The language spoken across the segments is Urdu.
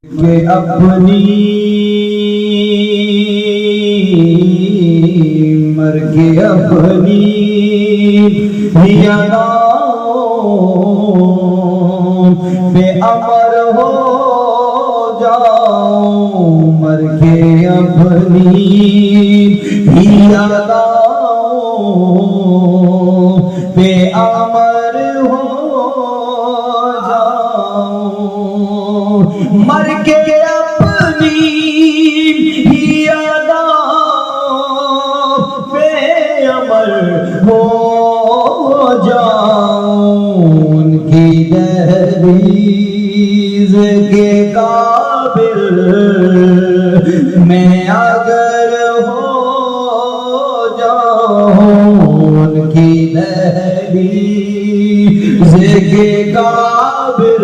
کہ اپنی مر کے اپنی ہی اداؤں بے امر ہو جاؤں، مر کے اپنی ہی اداؤں بے امر ہو جاؤں، مر کے اپنی ہی اداؤں بے امر ہو جاؤں، ان کی دہلیز کے قابل میں اگر ہو جاؤں، ان کی دہلیز کے قابل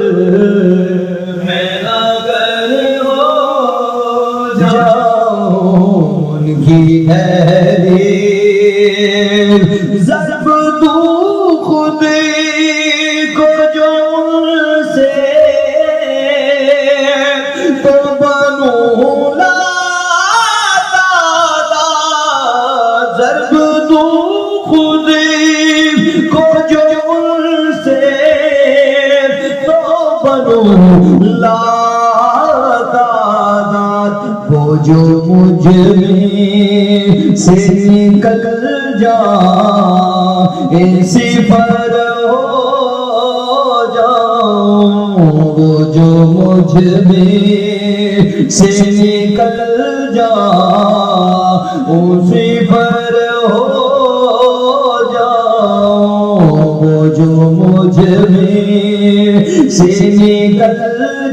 میں اگر ہو جاؤں، ان کی دہلیز ضرب دوں خود کو جو ان سے تو بنوں لاتعداد، ضرب دوں خود کو جو ان سے تو بنوں لاتعداد، وہ جو مجھ میں سے نکل جائے صفر ہو جاؤں، وہ جو مجھ میں سے نکل جائے صفر ہو جاؤں، وہ جو مجھ میں سے نکل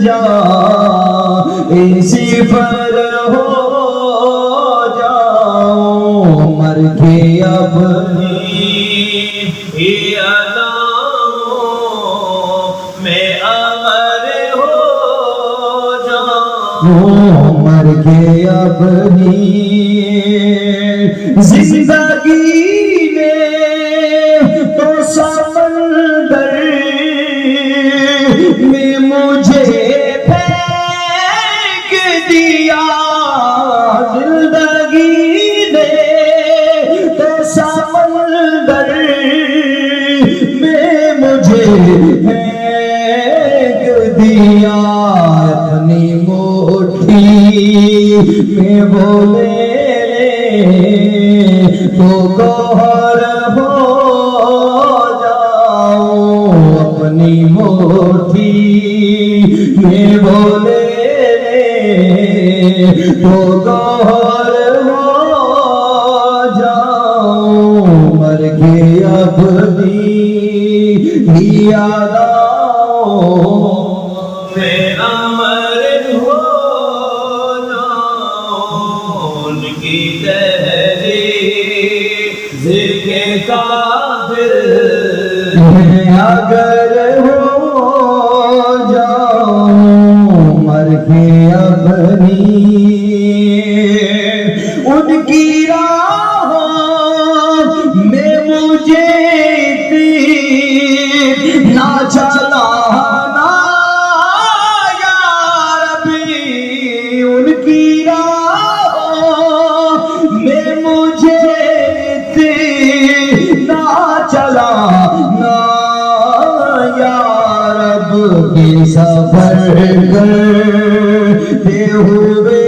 جائے صفر ہو جاؤں، مر کے اپنی ہی اداؤں میں امر ہو جاؤں، مر کے اپنی زندگی نے تو سمندر میں مجھے پھینک دیا، زندگی نے تو سمندر میں مجھے پھینک دیا، اپنی مٹھی میں وہ لے تو گوہر ہو جاؤں، اپنی مٹھی میں وہ لے تو گوہر ہو جاؤں، مر کے اپنی ہی اداؤں میں امر ہو جاؤں، ان کی دہلیز کے قابل میں اگر ہو جاؤں، مر کے اپنی ان کی راہوں میں مجھے نہ چلانا یا ربی، ان کی راہوں میں مجھے نہ چلانا یا رب، کے سفر کرتے ہوئے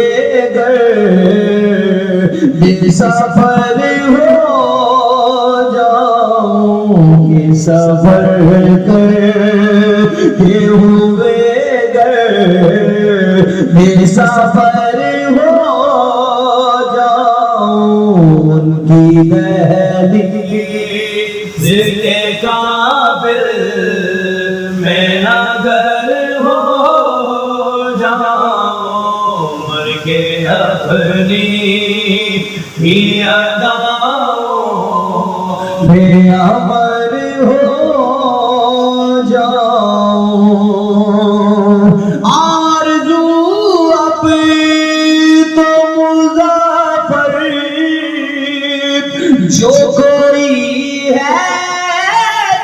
بے سفر ہو جاؤں، کہ سفر کرتے ہوئے بے سفر ہو جاؤں، ان کی دہلیز کے قابل میں اگر ہو جاؤں، مر کے اپنی ہی اداؤں بے امر ہو جاؤں، آرزو اب تو مظفر جو کوئی ہے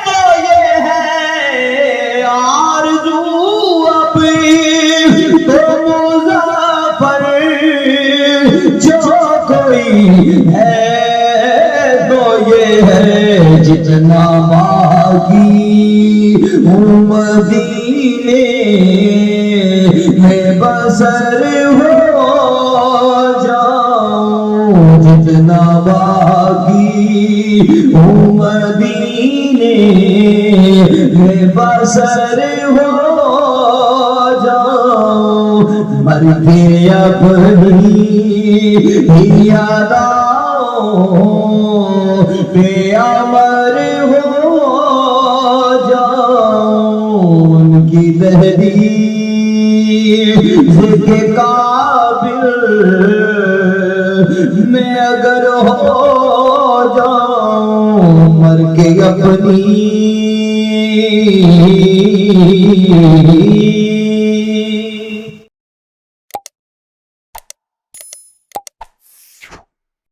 تو یہ ہے، آرزو اب تو جتنا باقی ہوں مدینے میں بسر ہو جاؤں، جتنا باقی ہوں مدینے میں بسر ہو جاؤں، مر کے اپنی ہی یادوں پہ امر ہو جاؤں، ان کی تحریر کے قابل میں اگر ہو جاؤں، مر کے اپنی